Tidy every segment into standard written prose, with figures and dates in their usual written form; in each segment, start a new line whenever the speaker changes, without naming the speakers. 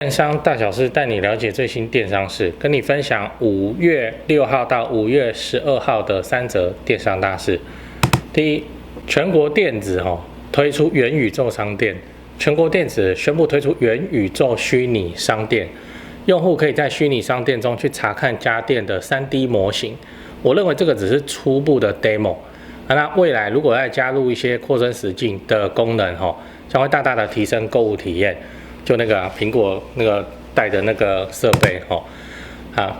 电商大小事带你了解最新电商事，跟你分享5月6号到5月12号的3则电商大事。第一，全国电子推出元宇宙商店，全国电子宣布推出元宇宙虚拟商店，用户可以在虚拟商店中去查看家电的3D 模型。我认为这个只是初步的 demo，那未来如果再加入一些扩增实境的功能将会大大的提升购物体验。就那个苹果那个带的那个设备好，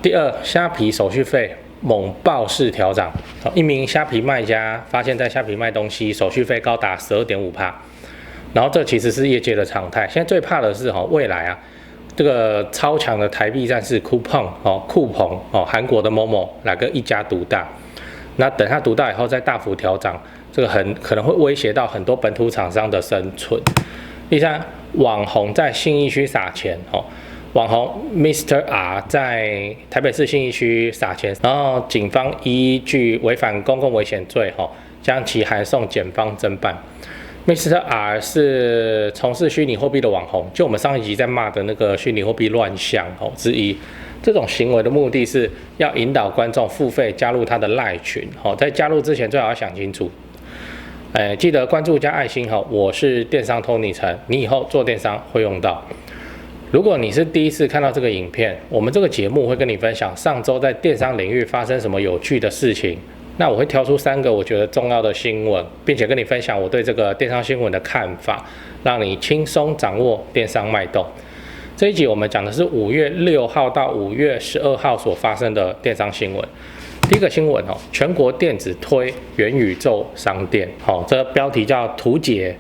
第二，虾皮手续费猛爆式调涨。一名虾皮卖家发现，在虾皮卖东西手续费高达12.5%，然后这其实是业界的常态。现在最怕的是未来这个超强的台币战士酷碰韩国的某某哪个一家独大，那等它独大以后再大幅调涨，这个可能会威胁到很多本土厂商的生存。第三，网红在信义区撒钱网红 Mr. R 在台北市信义区撒钱，然后警方依据违反公共危险罪将其函送检方侦办。Mr. R 是从事虚拟货币的网红，就我们上一集在骂的那个虚拟货币乱象之一。这种行为的目的是要引导观众付费加入他的赖群在加入之前最好要想清楚。记得关注加爱心我是电商 Tony 陈，你以后做电商会用到。如果你是第一次看到这个影片，我们这个节目会跟你分享上周在电商领域发生什么有趣的事情。那我会挑出3个我觉得重要的新闻，并且跟你分享我对这个电商新闻的看法，让你轻松掌握电商脉动。这一集我们讲的是5月6号到5月12号所发生的电商新闻。第一个新闻全国电子推元宇宙商店这个标题叫图解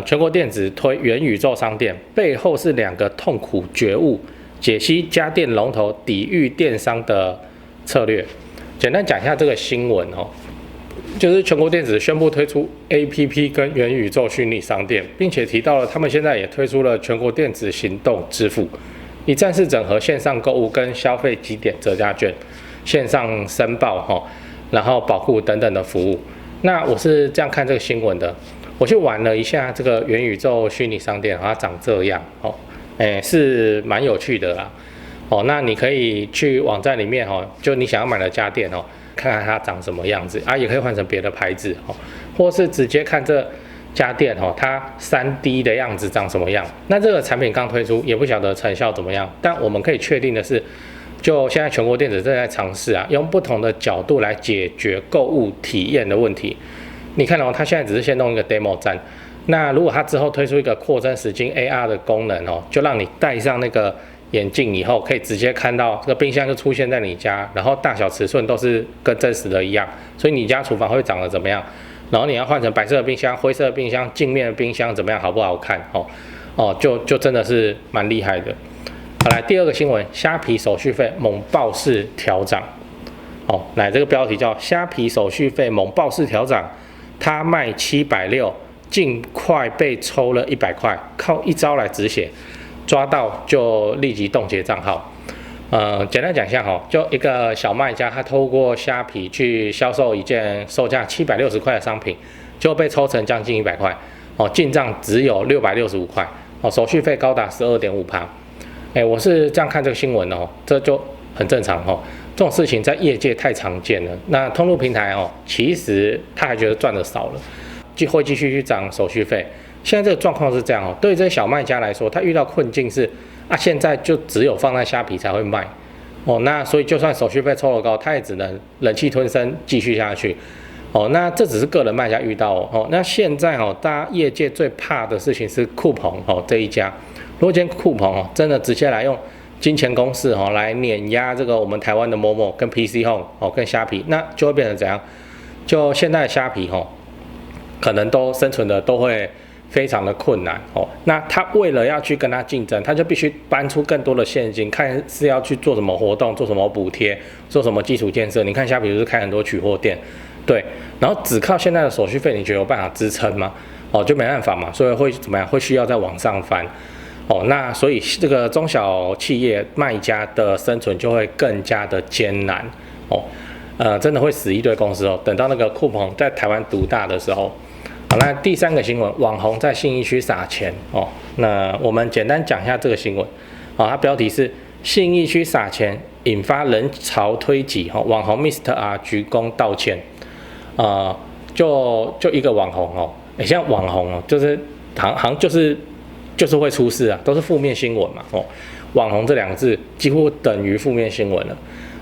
全国电子推元宇宙商店，背后是2个痛苦觉悟，解析家电龙头抵御电商的策略。简单讲一下这个新闻就是全国电子宣布推出 APP 跟元宇宙虚拟商店，并且提到了他们现在也推出了全国电子行动支付，一站式整合线上购物跟消费积点折价券、线上申报然后保护等等的服务。那我是这样看这个新闻的，我去玩了一下这个元宇宙虚拟商店，它长这样是蛮有趣的啦那你可以去网站里面就你想要买的家电看看它长什么样子也可以换成别的牌子或是直接看这家电它3D 的样子长什么样。那这个产品刚推出，也不晓得成效怎么样，但我们可以确定的是，就现在全国电子正在尝试用不同的角度来解决购物体验的问题。你看它现在只是先弄一个 demo 站，那如果它之后推出一个扩增实境 AR 的功能就让你戴上那个眼镜以后，可以直接看到这个冰箱就出现在你家，然后大小尺寸都是跟真实的一样，所以你家厨房会长得怎么样？然后你要换成白色的冰箱、灰色的冰箱、镜面的冰箱怎么样，好不好看？就真的是蛮厉害的。好，来第2个新闻，虾皮手续费猛爆式调涨。来这个标题叫虾皮手续费猛爆式调涨，他卖760，尽快被抽了100块，靠一招来止血。抓到就立即冻结账号。简单讲一下就一个小卖家，他透过虾皮去销售一件售价760块的商品，就被抽成将近100块，进账只有665块，手续费高达12.5%。我是这样看这个新闻这就很正常这种事情在业界太常见了。那通路平台其实他还觉得赚的少了，会继续去涨手续费。现在这个状况是这样对这些小卖家来说，他遇到困境是现在就只有放在虾皮才会卖那所以就算手续费抽得高，他也只能忍气吞声继续下去那这只是个人卖家遇到那现在大家业界最怕的事情是酷澎这一家。如果今天酷澎真的直接来用金钱公式来碾压这个我们台湾的某某跟 PC Home 跟虾皮，那就会变成怎样？就现在的虾皮可能都生存的都会非常的困难那他为了要去跟他竞争，他就必须搬出更多的现金，看是要去做什么活动，做什么补贴，做什么基础建设。你看虾皮就是开很多取货店，对，然后只靠现在的手续费，你觉得有办法支撑吗？就没办法嘛，所以会怎么样？会需要再往上翻那所以这个中小企业卖家的生存就会更加的艰难真的会死一堆公司等到那个酷澎在台湾独大的时候。好，那第3个新闻，网红在信义区撒钱哦。那我们简单讲一下这个新闻。好，它标题是信义区撒钱引发人潮推挤，网红 Mr. R 鞠躬道歉。就一个网红哦，现在网红哦，就是好像就是会出事啊，都是负面新闻嘛哦。网红这2个字几乎等于负面新闻了。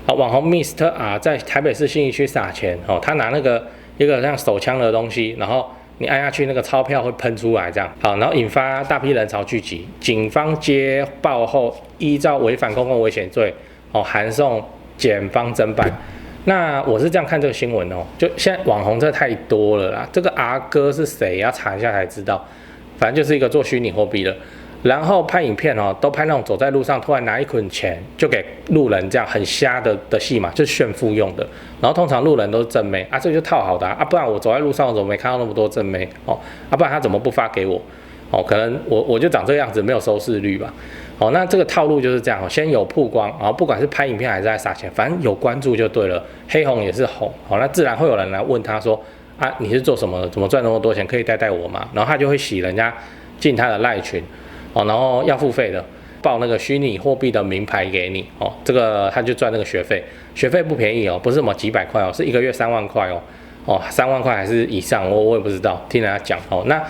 好，网红 Mr. R 在台北市信义区撒钱哦，他拿那个一个像手枪的东西，然后你按下去，那个钞票会喷出来，这样好，然后引发大批人潮聚集。警方接报后，依照违反公共危险罪函送检方侦办。那我是这样看这个新闻哦，就现在网红这太多了啦，这个 R 哥是谁？要查一下才知道。反正就是一个做虚拟货币的，然后拍影片都拍那种走在路上突然拿一捆钱就给路人，这样很瞎的戏码，就是炫富用的。然后通常路人都是正妹啊，这就套好的啊，不然我走在路上我怎么没看到那么多正妹不然他怎么不发给我可能我就长这个样子，没有收视率吧。那这个套路就是这样先有曝光，然后不管是拍影片还是在撒钱，反正有关注就对了，黑红也是红，那自然会有人来问他说啊，你是做什么的？怎么赚那么多钱？可以带我吗？然后他就会洗人家进他的赖群然后要付费的，报那个虚拟货币的名牌给你这个他就赚那个学费，学费不便宜不是什么几百块是1个月3万块3万块还是以上，我也不知道，听人家讲那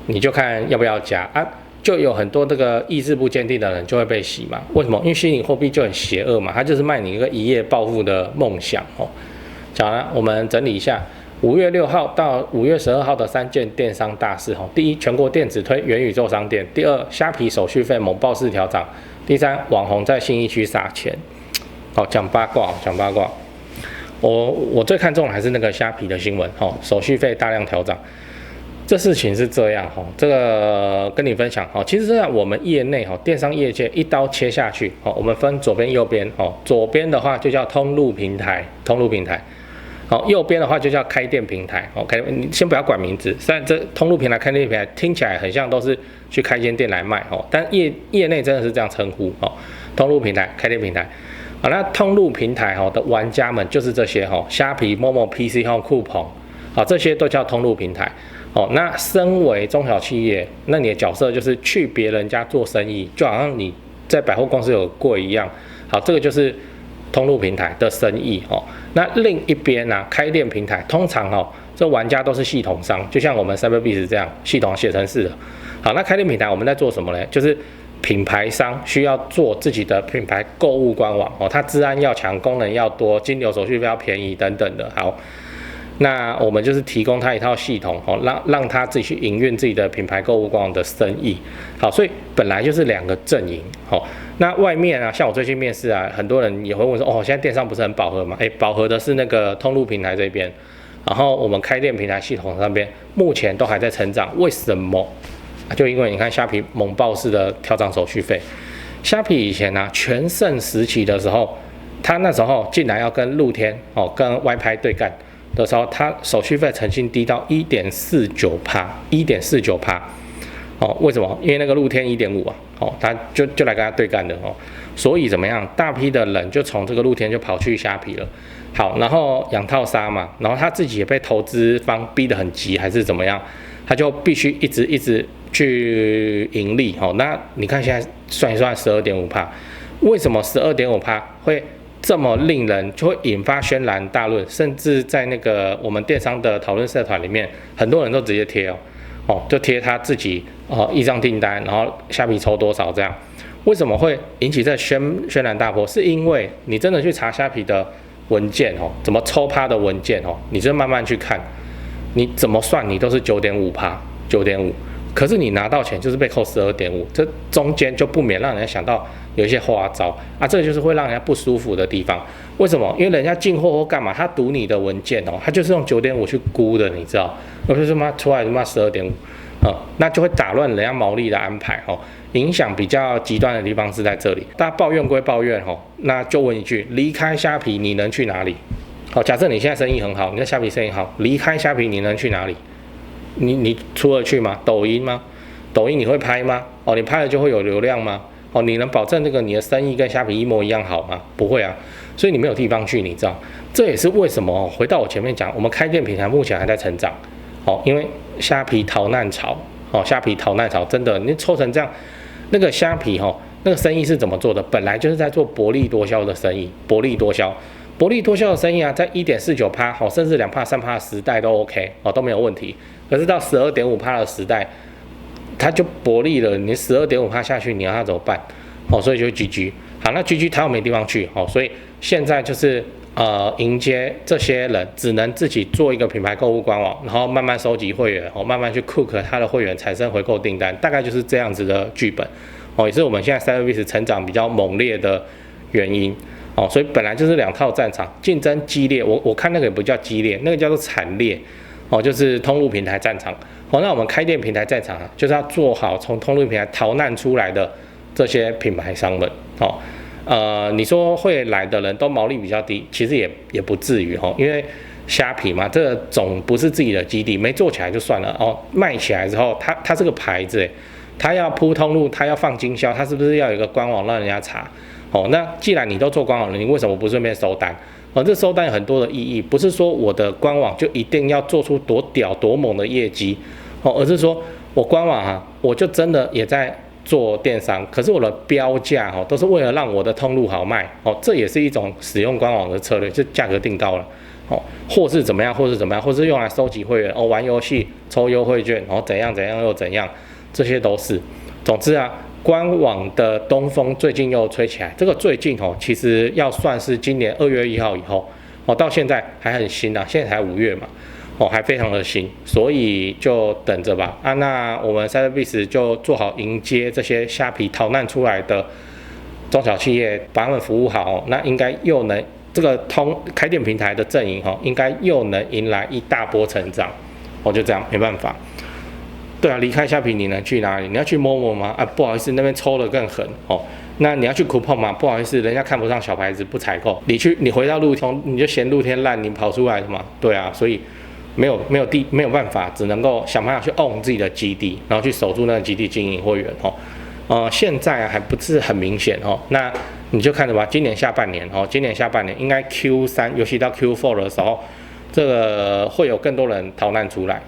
你就看要不要加啊。就有很多这个意志不坚定的人就会被洗嘛？为什么？因为虚拟货币就很邪恶嘛，它就是卖你一个一夜暴富的梦想讲了，我们整理一下5月6号到5月12号的3件电商大事第一，全国电子推元宇宙商店；第二，虾皮手续费猛爆式调涨；第三，网红在信义区撒钱。讲八卦。我最看重的还是那个虾皮的新闻手续费大量调涨。这事情是这样这个跟你分享其实在我们业内电商业界一刀切下去我们分左边右边左边的话就叫通路平台，右边的话就叫开店平台你先不要管名字，虽然这通路平台、开店平台听起来很像都是去开间店来卖但业内真的是这样称呼通路平台、开店平台。那通路平台的玩家们就是这些虾皮、momo、PC Home、酷澎这些都叫通路平台那身为中小企业，那你的角色就是去别人家做生意，就好像你在百货公司有柜一样。好，这个就是通路平台的生意那另一边开店平台，通常这玩家都是系统商，就像我们 Cyberbiz 这样系统写程式的。好，那开店平台我们在做什么呢？就是品牌商需要做自己的品牌购物官网它治安要强，功能要多，金流手续费要便宜等等的。好。那我们就是提供他一套系统让他自己去营运自己的品牌购物官网的生意。好，所以本来就是2个阵营那外面像我最近面试很多人也会问说现在电商不是很饱和吗？饱和的是那个通路平台这边，然后我们开店平台系统上边目前都还在成长。为什么？就因为你看虾皮猛爆式的调涨手续费。虾皮以前全盛时期的时候，他那时候进来要跟露天跟歪拍对干的时候，它手续费曾经低到 1.49%，1.49%。为什么？因为那个露天 1.5 他就来跟他对干的所以怎么样？大批的人就从这个露天就跑去虾皮了。好，然后养套杀嘛，然后他自己也被投资方逼得很急，还是怎么样？他就必须一直去盈利那你看现在算一算 12.5%， 为什么 12.5% 会这么令人就会引发轩然大论，甚至在那个我们电商的讨论社团里面，很多人都直接贴就贴他自己一张订单，然后虾皮抽多少这样。为什么会引起这轩然大波？是因为你真的去查虾皮的文件怎么抽趴的文件你就慢慢去看，你怎么算你都是 9.5%，9.5%。可是你拿到钱就是被扣 12.5%， 这中间就不免让人家想到有一些花招这个就是会让人家不舒服的地方。为什么？因为人家进货或干嘛，他读你的文件他就是用 9.5 去估的，你知道，而不是出来12.5，那就会打乱人家毛利的安排影响比较极端的地方是在这里。大家抱怨归抱怨那就问一句，离开虾皮你能去哪里？假设你现在生意很好，你在虾皮生意好，离开虾皮你能去哪里？你出得去吗？抖音吗？抖音你会拍吗？你拍了就会有流量吗？你能保证这个你的生意跟虾皮一模一样好吗？不会啊，所以你没有地方去，你知道，这也是为什么回到我前面讲，我们开店平台目前还在成长因为虾皮逃难潮，虾皮逃难潮真的，你抽成这样，那个虾皮那个生意是怎么做的？本来就是在做薄利多销的生意，薄利多销的生意啊，在1.49%，甚至2%、3%的时代都 OK，都没有问题。可是到12.5%的时代，它就薄利了，你12.5%下去，你要它怎么办？所以就 GG。好，那 GG 它又没地方去，所以现在就是迎接这些人只能自己做一个品牌购物官网，然后慢慢收集会员，慢慢去 cook 他的会员产生回购订单，大概就是这样子的剧本。也是我们现在 Cyberbiz 成长比较猛烈的原因。所以本来就是2套战场，竞争激烈。我看那个也不叫激烈，那个叫做惨烈。就是通路平台战场。那我们开店平台战场就是要做好从通路平台逃难出来的这些品牌商们。你说会来的人都毛利比较低，其实也不至于。因为虾皮嘛，这个总不是自己的基地，没做起来就算了。卖起来之后，它是个牌子，它要铺通路，它要放经销，它是不是要有一个官网让人家查？那既然你都做官网了，你为什么不顺便收单？这收单有很多的意义，不是说我的官网就一定要做出多屌多猛的业绩，而是说我官网我就真的也在做电商，可是我的标价都是为了让我的通路好卖，这也是一种使用官网的策略，就价格定高了，或是怎么样，或是用来收集会员，玩游戏抽优惠券，怎样又怎样，这些都是。总之官网的东风最近又吹起来，这个最近其实要算是今年2月1号以后，到现在还很新啊，现在才5月嘛，还非常的新，所以就等着吧。那我们 Cyberbiz 就做好迎接这些虾皮逃难出来的中小企业，把他们服务好，那应该又能这个开店平台的阵营应该又能迎来一大波成长。就这样，没办法。对啊，离开虾皮你能去哪里？你要去Momo吗？不好意思，那边抽得更狠。那你要去Coupon吗？不好意思，人家看不上小牌子，不采购。你回到露天，你就嫌露天烂，你跑出来的嘛？对啊，所以没有办法，只能够想办法去 own 自己的基地，然后去守住那个基地经营会员。现在还不是很明显。那你就看着吧，今年下半年应该 Q3，尤其到 Q4 的时候。这个会有更多人逃难出来，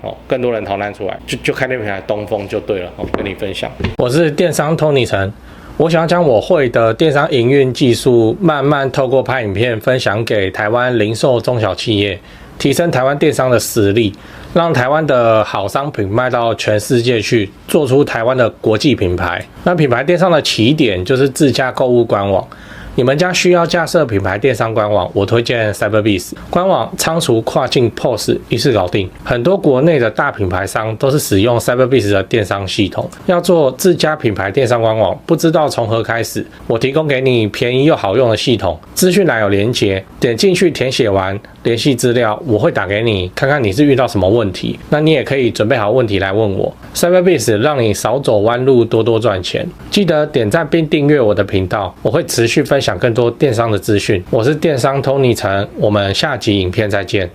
就开店平台东风就对了，跟你分享。我是电商 Tony 陈，我想要将我会的电商营运技术，慢慢透过拍影片分享给台湾零售中小企业，提升台湾电商的实力，让台湾的好商品卖到全世界去，做出台湾的国际品牌。那品牌电商的起点就是自家购物官网。你们家需要架设品牌电商官网，我推荐 Cyberbiz 官网，仓储跨境 POS 一次搞定。很多国内的大品牌商都是使用 Cyberbiz 的电商系统，要做自家品牌电商官网，不知道从何开始。我提供给你便宜又好用的系统，资讯栏有连结，点进去填写完联系资料，我会打给你，看看你是遇到什么问题。那你也可以准备好问题来问我。Cyberbiz 让你少走弯路，多多赚钱。记得点赞并订阅我的频道，我会持续分享更多电商的资讯。我是电商 Tony 陈，我们下集影片再见。